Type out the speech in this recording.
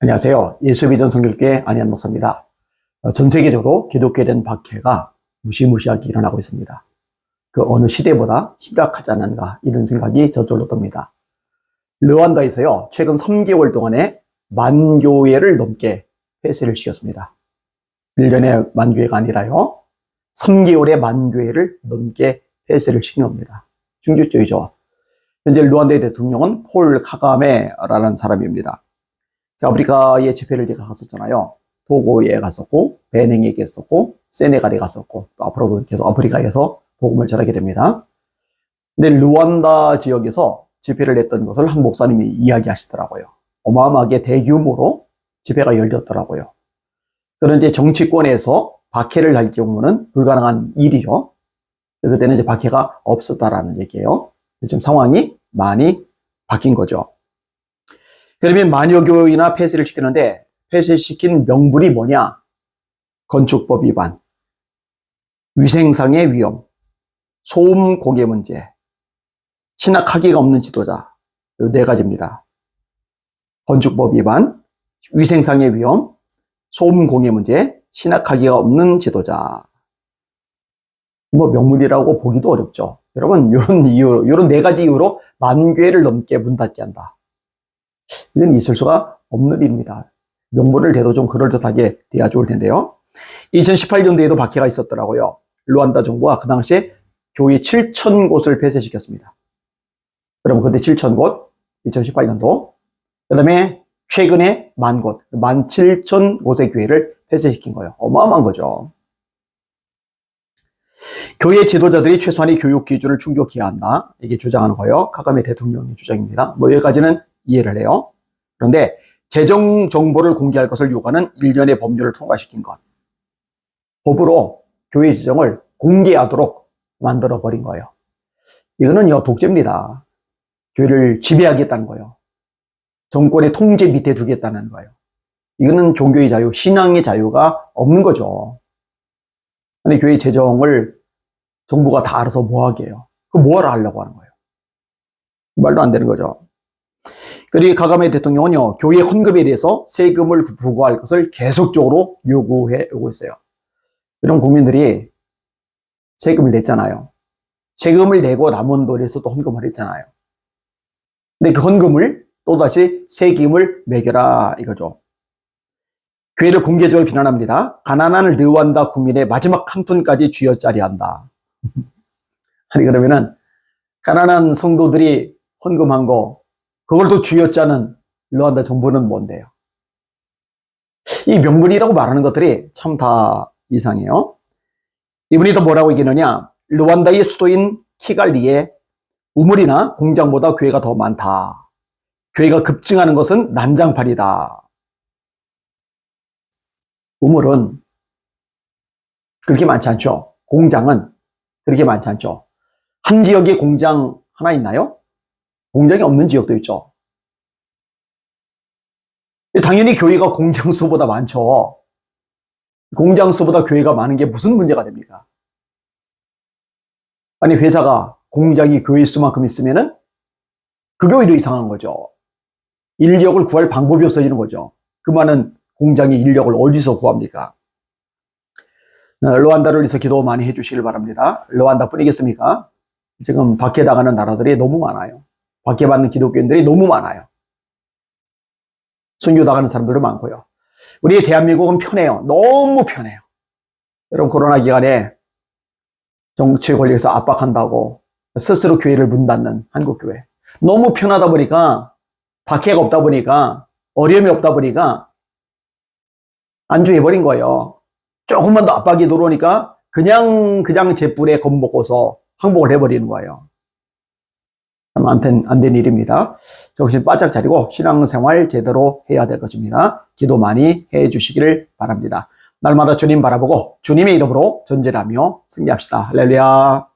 안녕하세요. 예수비전 성결교회 안희한 목사입니다. 전 세계적으로 기독교에 대한 박해가 무시무시하게 일어나고 있습니다. 그 어느 시대보다 심각하지 않은가 이런 생각이 저절로 듭니다. 르완다에서요, 최근 3개월 동안에 10,000교회를 넘게 폐쇄를 시켰습니다. 1년에 10,000교회가 아니라요, 3개월에 10,000교회를 넘게 폐쇄를 시킨 겁니다. 충격적이죠. 현재 르완다의 대통령은 폴 카가메라는 사람입니다. 아프리카에 집회를 제가 갔었잖아요. 토고에 갔었고, 베냉에 갔었고, 세네갈에 갔었고, 또 앞으로도 계속 아프리카에서 복음을 전하게 됩니다. 근데 르완다 지역에서 집회를 했던 것을 한 목사님이 이야기하시더라고요. 어마어마하게 대규모로 집회가 열렸더라고요. 그런데 정치권에서 박해를 할 경우는 불가능한 일이죠. 그때는 이제 박해가 없었다라는 얘기예요. 지금 상황이 많이 바뀐 거죠. 그러면 만여 교회나 폐쇄를 시키는데 폐쇄시킨 명분이 뭐냐? 건축법 위반, 위생상의 위험, 소음 공해 문제, 신학학위가 없는 지도자, 이 4가지입니다. 건축법 위반, 위생상의 위험, 소음 공해 문제, 신학학위가 없는 지도자. 뭐 명문이라고 보기도 어렵죠. 여러분, 이런 4가지 이유로 10,000교회를 넘게 문 닫게 한다. 이건 있을 수가 없는 일입니다. 명분을 대도 좀 그럴듯하게 돼야 좋을 텐데요. 2018년도에도 박해가 있었더라고요. 르완다 정부가 그 당시에 교회 7,000곳을 폐쇄시켰습니다. 그럼 그때 7,000곳, 2018년도. 그 다음에 최근에 10,000곳, 17,000곳의 교회를 폐쇄시킨 거예요. 어마어마한 거죠. 교회 지도자들이 최소한의 교육 기준을 충족해야 한다. 이게 주장하는 거예요. 카가메 대통령의 주장입니다. 뭐 여기까지는 이해를 해요. 그런데 재정 정보를 공개할 것을 요구하는 일련의 법률을 통과시킨 것. 법으로 교회 재정을 공개하도록 만들어버린 거예요. 이거는 독재입니다. 교회를 지배하겠다는 거예요. 정권의 통제 밑에 두겠다는 거예요. 이거는 종교의 자유, 신앙의 자유가 없는 거죠. 아니, 교회 재정을 정부가 다 알아서 뭐하게 해요. 그거 뭐하러 하려고 하는 거예요. 말도 안 되는 거죠. 그리고 카가메 대통령은요, 교회 헌금에 대해서 세금을 부과할 것을 계속적으로 요구해 오고 있어요. 이런 국민들이 세금을 냈잖아요. 세금을 내고 남은 돈에서 또 헌금을 했잖아요. 근데 그 헌금을 또다시 세금을 매겨라 이거죠. 교회를 공개적으로 비난합니다. 가난한 르완다 국민의 마지막 한 푼까지 쥐어짜리한다. 아니 그러면은 가난한 성도들이 헌금한 거 그걸 또 쥐어짜는 르완다 정부는 뭔데요? 이 명분이라고 말하는 것들이 참 다 이상해요. 이분이 또 뭐라고 얘기하느냐? 르완다의 수도인 키갈리에 우물이나 공장보다 교회가 더 많다. 교회가 급증하는 것은 난장판이다. 우물은 그렇게 많지 않죠. 공장은 그렇게 많지 않죠. 한 지역에 공장 하나 있나요? 공장이 없는 지역도 있죠. 당연히 교회가 공장 수보다 많죠. 공장 수보다 교회가 많은 게 무슨 문제가 됩니까? 아니, 회사가 공장이 교회 수만큼 있으면은 그게 오히려 이상한 거죠. 인력을 구할 방법이 없어지는 거죠. 그 많은 공장의 인력을 어디서 구합니까? 르완다를 위해서 기도 많이 해주시길 바랍니다. 르완다 뿐이겠습니까? 지금 박해당하는 나라들이 너무 많아요. 박해받는 기독교인들이 너무 많아요. 순교당하는 사람들도 많고요. 우리 대한민국은 편해요. 너무 편해요. 여러분 코로나 기간에 정치 권력에서 압박한다고 스스로 교회를 문 닫는 한국교회. 너무 편하다 보니까 박해가 없다 보니까 어려움이 없다 보니까 안주해버린 거예요. 조금만 더 압박이 들어오니까 그냥 제뿔에 겁먹고서 항복을 해버리는 거예요. 안 된 일입니다. 정신 바짝 차리고 신앙생활 제대로 해야 될 것입니다. 기도 많이 해 주시기를 바랍니다. 날마다 주님 바라보고 주님의 이름으로 전진하며 승리합시다. 할렐루야.